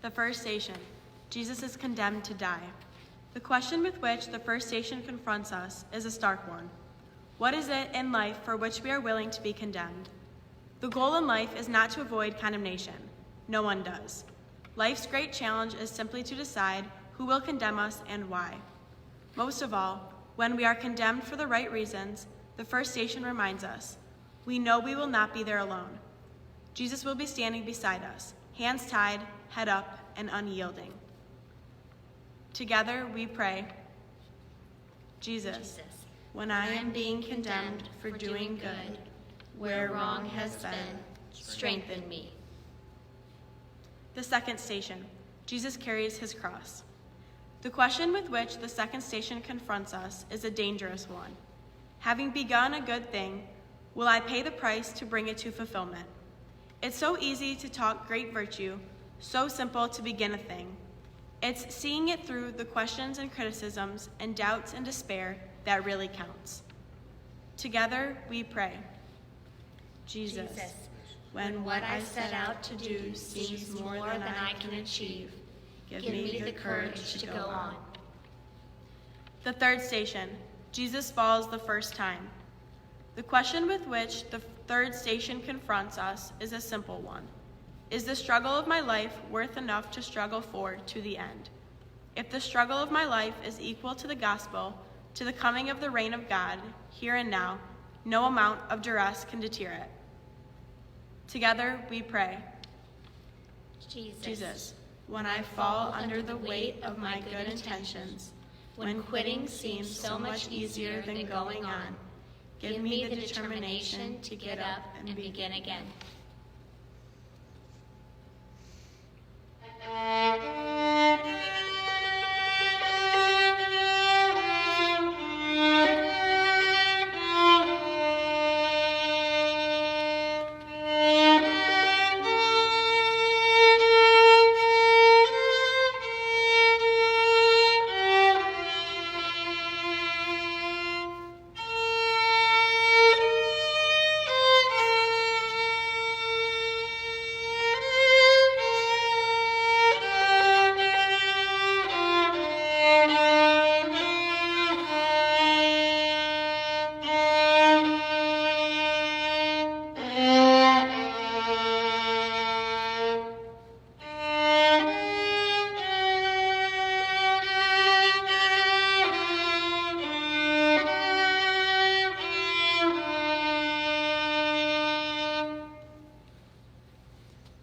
The first station, Jesus is condemned to die. The question with which the first station confronts us is a stark one. What is it in life for which we are willing to be condemned? The goal in life is not to avoid condemnation. No one does. Life's great challenge is simply to decide who will condemn us and why. Most of all, when we are condemned for the right reasons, the first station reminds us, we know we will not be there alone. Jesus will be standing beside us, hands tied, head up, and unyielding. Together we pray, Jesus, when I am being condemned for doing good, where wrong has been, strengthen me. The second station, Jesus carries his cross. The question with which the second station confronts us is a dangerous one. Having begun a good thing, will I pay the price to bring it to fulfillment? It's so easy to talk great virtue, so simple to begin a thing. It's seeing it through the questions and criticisms and doubts and despair that really counts. Together we pray, Jesus, when what I set out to do seems more than I can achieve, give me the courage to go on. The third station, Jesus falls the first time. The question with which the third station confronts us is a simple one. Is the struggle of my life worth enough to struggle for to the end? If the struggle of my life is equal to the gospel, to the coming of the reign of God, here and now, no amount of duress can deter it. Together we pray, Jesus, when I fall under the weight of my good intentions, when quitting seems so much easier than going on, give me the determination to get up and begin again.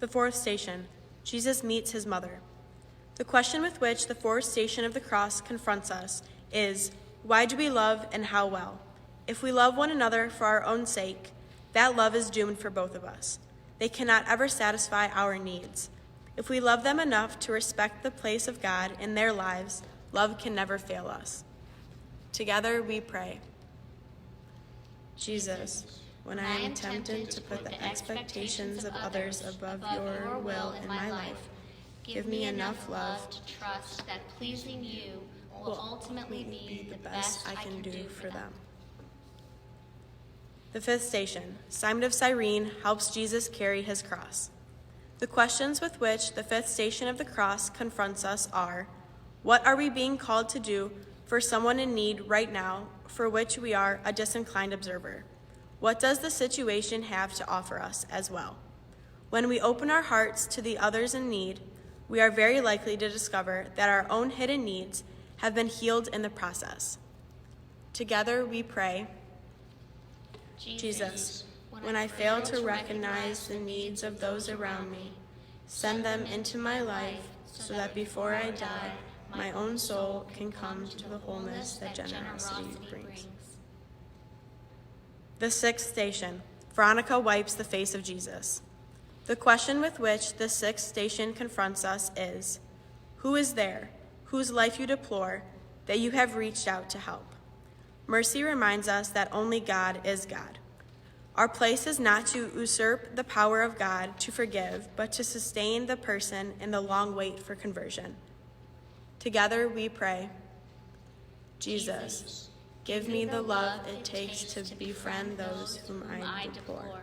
The fourth station, Jesus meets his mother. The question with which the fourth station of the cross confronts us is, why do we love and how well? If we love one another for our own sake, that love is doomed for both of us. They cannot ever satisfy our needs. If we love them enough to respect the place of God in their lives, love can never fail us. Together we pray, Jesus, when I am tempted to put the expectations of others above your will in my life, give me enough love to trust that pleasing you will ultimately be the best I can do for them. The fifth station, Simon of Cyrene helps Jesus carry his cross. The questions with which the fifth station of the cross confronts us are, what are we being called to do for someone in need right now for which we are a disinclined observer? What does the situation have to offer us as well? When we open our hearts to the others in need, we are very likely to discover that our own hidden needs have been healed in the process. Together we pray, Jesus, when I fail to recognize the needs of those around me, send them into my life so that before I die, my own soul can come to the wholeness that generosity brings. The sixth station, Veronica wipes the face of Jesus. The question with which the sixth station confronts us is, who is there, whose life you deplore, that you have reached out to help? Mercy reminds us that only God is God. Our place is not to usurp the power of God to forgive, but to sustain the person in the long wait for conversion. Together we pray, Jesus, give me the love it takes to befriend those whom I deplore.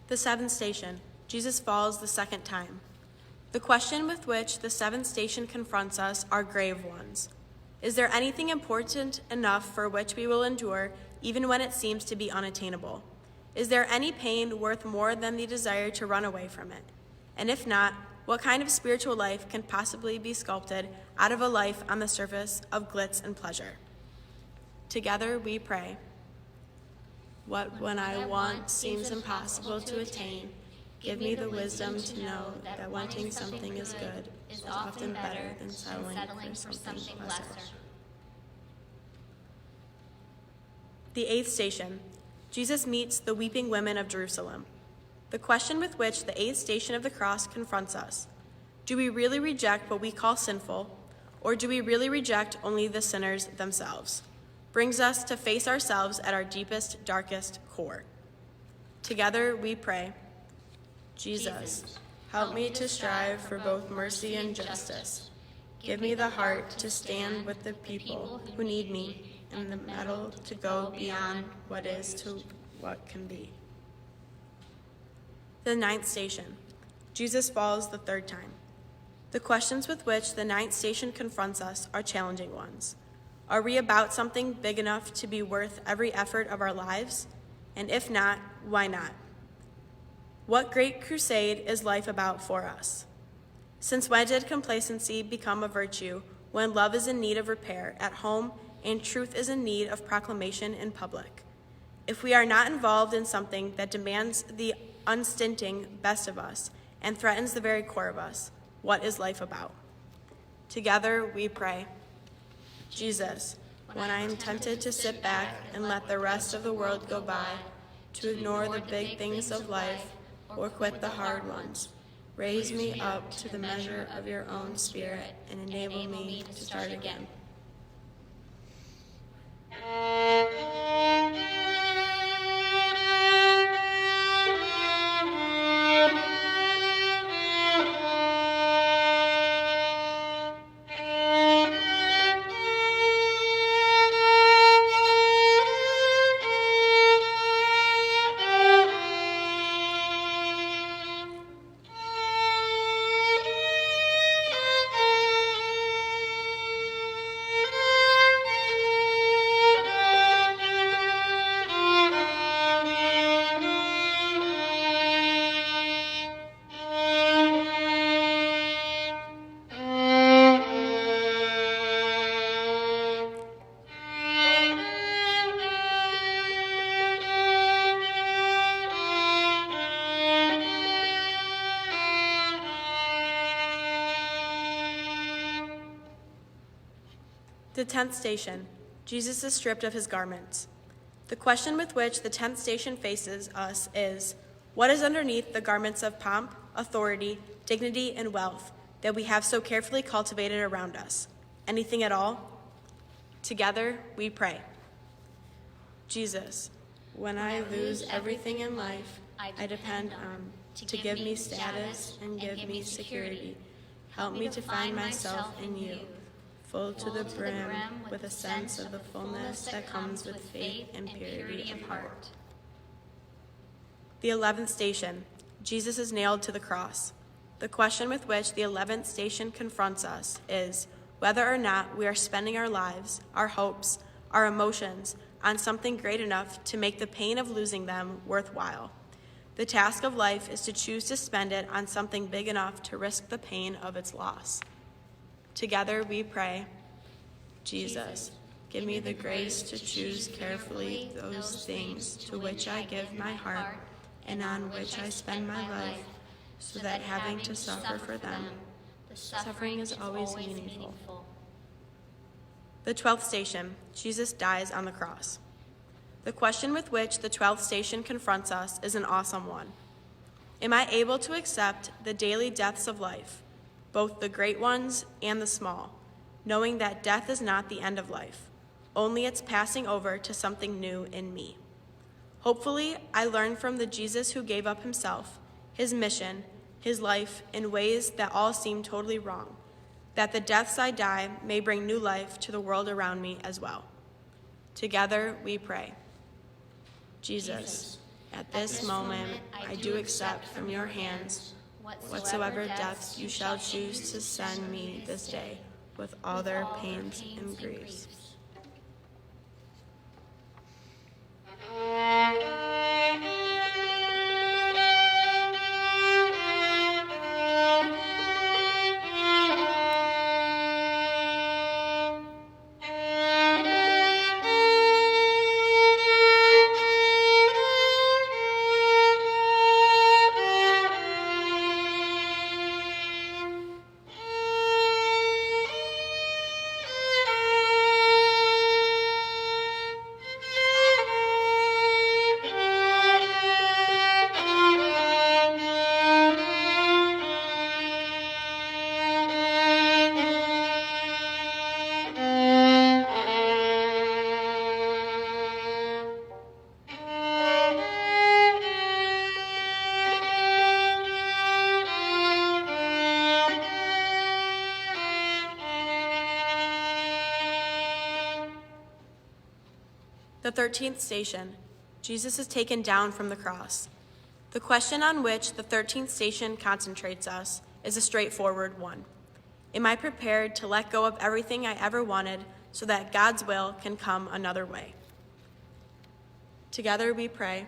The seventh station, Jesus falls the second time. The question with which the seventh station confronts us are grave ones. Is there anything important enough for which we will endure, even when it seems to be unattainable? Is there any pain worth more than the desire to run away from it? And if not, what kind of spiritual life can possibly be sculpted out of a life on the surface of glitz and pleasure? Together we pray. What when I want seems impossible to attain, give me the wisdom to know that wanting something is good is often better than settling for something lesser. The eighth station, Jesus meets the weeping women of Jerusalem. The question with which the eighth station of the cross confronts us: do we really reject what we call sinful, or do we really reject only the sinners themselves? Brings us to face ourselves at our deepest, darkest core. Together we pray. Jesus, help me to strive for both mercy and justice. Give me the heart to stand with the people who need me, and the mettle to go beyond what is to what can be. The ninth station, Jesus falls the third time. The questions with which the ninth station confronts us are challenging ones. Are we about something big enough to be worth every effort of our lives? And if not, why not? What great crusade is life about for us? Since when did complacency become a virtue when love is in need of repair at home and truth is in need of proclamation in public? If we are not involved in something that demands the unstinting best of us and threatens the very core of us, what is life about? Together we pray. Jesus, when I am tempted to sit back and let the rest of the world go by, to ignore the big things of life or quit the hard ones, raise me up to the measure of your own Spirit and enable me to start again. The 10th station, Jesus is stripped of his garments. The question with which the 10th station faces us is, what is underneath the garments of pomp, authority, dignity, and wealth that we have so carefully cultivated around us? Anything at all? Together we pray. Jesus, when I lose everything in life I depend on to give me status and give me security, help me to find myself in you, full to the brim with a sense of the fullness that comes with faith and purity of heart. The 11th station, Jesus is nailed to the cross. The question with which the 11th station confronts us is whether or not we are spending our lives, our hopes, our emotions on something great enough to make the pain of losing them worthwhile. The task of life is to choose to spend it on something big enough to risk the pain of its loss. Together we pray. Jesus, give me the grace to choose carefully those things to which I give my heart and on which I spend my life, so that having to suffer for them, the suffering is always meaningful. The 12th station, Jesus dies on the cross. The question with which the 12th station confronts us is an awesome one. Am I able to accept the daily deaths of life, both the great ones and the small, knowing that death is not the end of life, only it's passing over to something new in me? Hopefully, I learn from the Jesus who gave up himself, his mission, his life in ways that all seem totally wrong, that the deaths I die may bring new life to the world around me as well. Together we pray. Jesus, At this moment, I do accept from your hands whatsoever deaths you shall choose to send me this day, with all their pains and griefs. The 13th station, Jesus is taken down from the cross. The question on which the 13th station concentrates us is a straightforward one. Am I prepared to let go of everything I ever wanted so that God's will can come another way? Together we pray.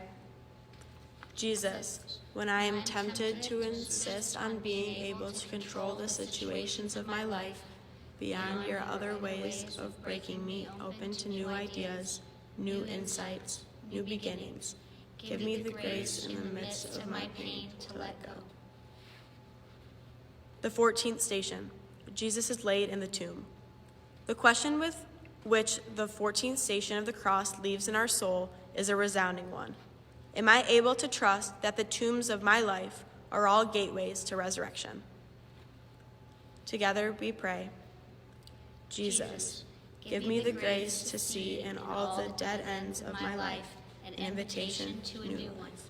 Jesus, when I am tempted to insist on being able to control the situations of my life beyond your other ways of breaking me open to new ideas, new insights, new beginnings, give me the grace in the midst of my pain to let go. The 14th station, Jesus is laid in the tomb. The question with which the 14th station of the cross leaves in our soul is a resounding one. Am I able to trust that the tombs of my life are all gateways to resurrection? Together we pray. Jesus, give me the grace to see in all the dead ends of my life an invitation to a new life.